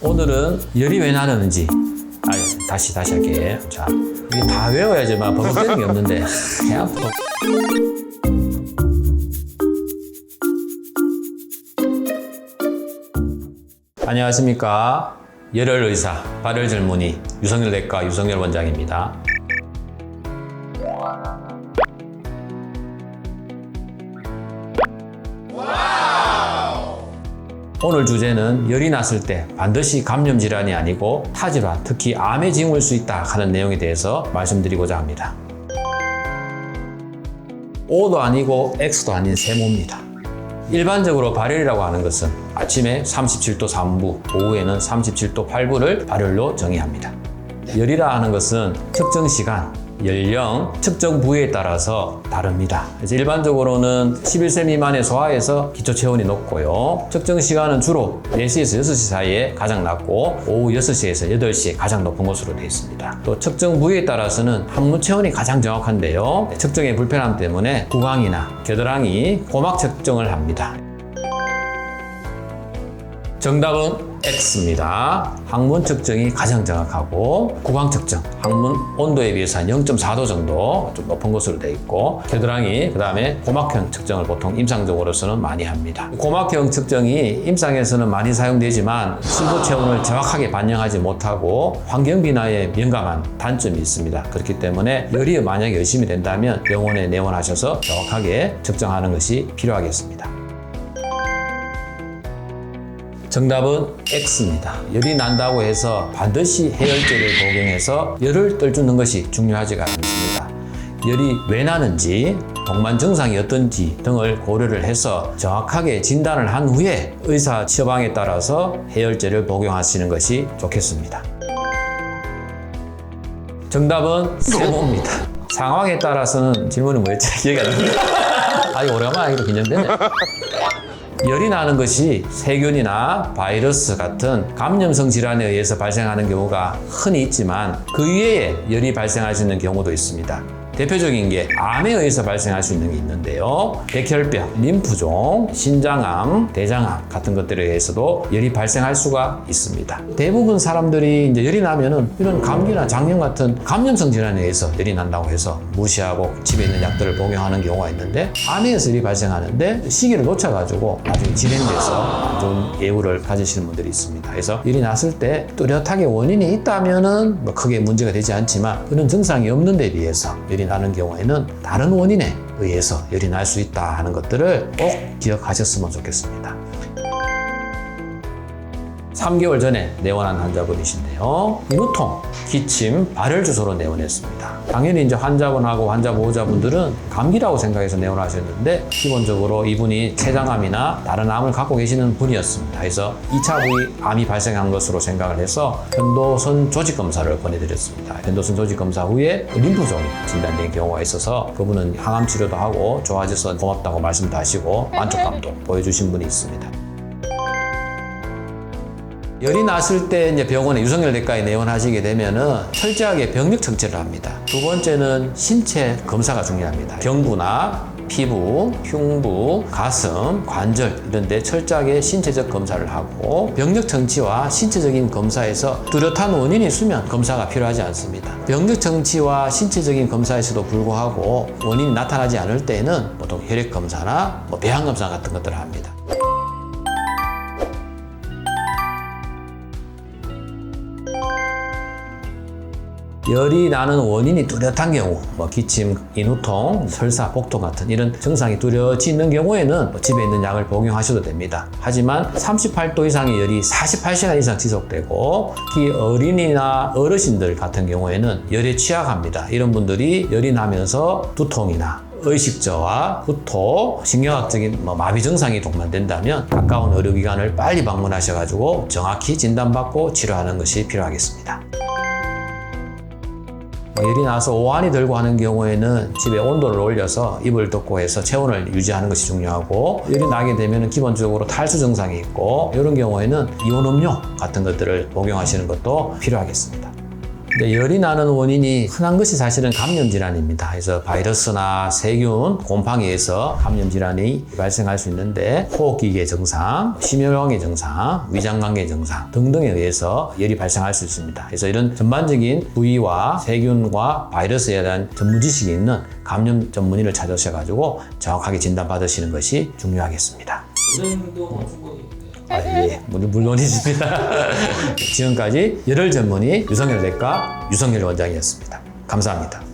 오늘은 열이 왜 나는지 다시 할게. 자, 이게 다 외워야지만 버벅대는 게 없는데 배 아파. 안녕하십니까. 열혈 의사, 발열 전문의 유성열 내과 유성열 원장입니다. 오늘 주제는 열이 났을 때 반드시 감염 질환이 아니고 타질환, 특히 암에 징후일 수 있다 하는 내용에 대해서 말씀드리고자 합니다. O도 아니고 X도 아닌 세모입니다. 일반적으로 발열이라고 하는 것은 아침에 37도 3부, 오후에는 37도 8부를 발열로 정의합니다. 열이라 하는 것은 특정 시간, 연령, 측정 부위에 따라서 다릅니다. 그래서 일반적으로는 11세 미만의 소아에서 기초 체온이 높고요. 측정 시간은 주로 4시에서 6시 사이에 가장 낮고 오후 6시에서 8시에 가장 높은 것으로 되어 있습니다. 또 측정 부위에 따라서는 항문 체온이 가장 정확한데요. 측정의 불편함 때문에 구강이나 겨드랑이, 고막 측정을 합니다. 정답은 X입니다. 항문 측정이 가장 정확하고 구강 측정, 항문 온도에 비해서 한 0.4도 정도 좀 높은 것으로 되어 있고 겨드랑이, 그 다음에 고막형 측정을 보통 임상적으로서는 많이 합니다. 고막형 측정이 임상에서는 많이 사용되지만 심도 체온을 정확하게 반영하지 못하고 환경 변화에 민감한 단점이 있습니다. 그렇기 때문에 열이 만약에 의심이 된다면 병원에 내원하셔서 정확하게 측정하는 것이 필요하겠습니다. 정답은 X입니다. 열이 난다고 해서 반드시 해열제를 복용해서 열을 떨주는 것이 중요하지가 않습니다. 열이 왜 나는지, 동반 증상이 어떤지 등을 고려를 해서 정확하게 진단을 한 후에 의사 처방에 따라서 해열제를 복용하시는 것이 좋겠습니다. 정답은 세모입니다. 상황에 따라서는 질문이 뭐였지? 기억이 안 납니다. 아주 오랜만에 하기로 긴장되네. 열이 나는 것이 세균이나 바이러스 같은 감염성 질환에 의해서 발생하는 경우가 흔히 있지만 그 이외에 열이 발생할 수 있는 경우도 있습니다. 대표적인 게 암에 의해서 발생할 수 있는 게 있는데요. 백혈병, 림프종, 신장암, 대장암 같은 것들에 의해서도 열이 발생할 수가 있습니다. 대부분 사람들이 이제 열이 나면은 이런 감기나 장염 같은 감염성 질환에 의해서 열이 난다고 해서 무시하고 집에 있는 약들을 복용하는 경우가 있는데 암에 의해서 열이 발생하는데 시기를 놓쳐가지고 나중에 진행돼서 안 좋은 예후를 가지시는 분들이 있습니다. 그래서 열이 났을 때 뚜렷하게 원인이 있다면은 뭐 크게 문제가 되지 않지만 그런 증상이 없는 데 비해서 열이 나는 경우에는 다른 원인에 의해서 열이 날 수 있다 하는 것들을 꼭 기억하셨으면 좋겠습니다. 3개월 전에 내원한 환자분이신데요. 인후통, 기침, 발열 주소로 내원했습니다. 당연히 이제 환자분하고 환자 보호자분들은 감기라고 생각해서 내원하셨는데 기본적으로 이분이 췌장암이나 다른 암을 갖고 계시는 분이었습니다. 그래서 2차 부위 암이 발생한 것으로 생각을 해서 편도선 조직 검사를 보내드렸습니다. 편도선 조직 검사 후에 림프종이 진단된 경우가 있어서 그분은 항암 치료도 하고 좋아져서 고맙다고 말씀도 하시고 만족감도 보여주신 분이 있습니다. 열이 났을 때 이제 병원에 유성열 내과에 내원하시게 되면은 철저하게 병력 청취를 합니다. 두 번째는 신체 검사가 중요합니다. 경부나 피부, 흉부, 가슴, 관절 이런 데 철저하게 신체적 검사를 하고 병력 청취와 신체적인 검사에서 뚜렷한 원인이 있으면 검사가 필요하지 않습니다. 병력 청취와 신체적인 검사에서도 불구하고 원인이 나타나지 않을 때에는 보통 혈액 검사나 배양 검사 같은 것들을 합니다. 열이 나는 원인이 뚜렷한 경우, 기침, 인후통, 설사, 복통 같은 이런 증상이 뚜렷이 있는 경우에는 집에 있는 약을 복용하셔도 됩니다. 하지만 38도 이상의 열이 48시간 이상 지속되고 특히 어린이나 어르신들 같은 경우에는 열에 취약합니다. 이런 분들이 열이 나면서 두통이나 의식저하, 구토, 신경학적인 마비 증상이 동반된다면 가까운 의료기관을 빨리 방문하셔가지고 정확히 진단받고 치료하는 것이 필요하겠습니다. 열이 나서 오한이 들고 하는 경우에는 집에 온도를 올려서 이불 덮고 해서 체온을 유지하는 것이 중요하고 열이 나게 되면 기본적으로 탈수 증상이 있고 이런 경우에는 이온 음료 같은 것들을 복용하시는 것도 필요하겠습니다. 근데 열이 나는 원인이 흔한 것이 사실은 감염 질환입니다. 그래서 바이러스나 세균, 곰팡이에서 감염 질환이 발생할 수 있는데 호흡기계 증상, 심혈관계 증상, 위장관계 증상 등등에 의해서 열이 발생할 수 있습니다. 그래서 이런 전반적인 부위와 세균과 바이러스에 대한 전문 지식이 있는 감염 전문의를 찾으셔가지고 정확하게 진단받으시는 것이 중요하겠습니다. 의료님도 충분히 예, 물론이십니다. 지금까지 열혈 전문의 유성열 내과 유성열 원장이었습니다. 감사합니다.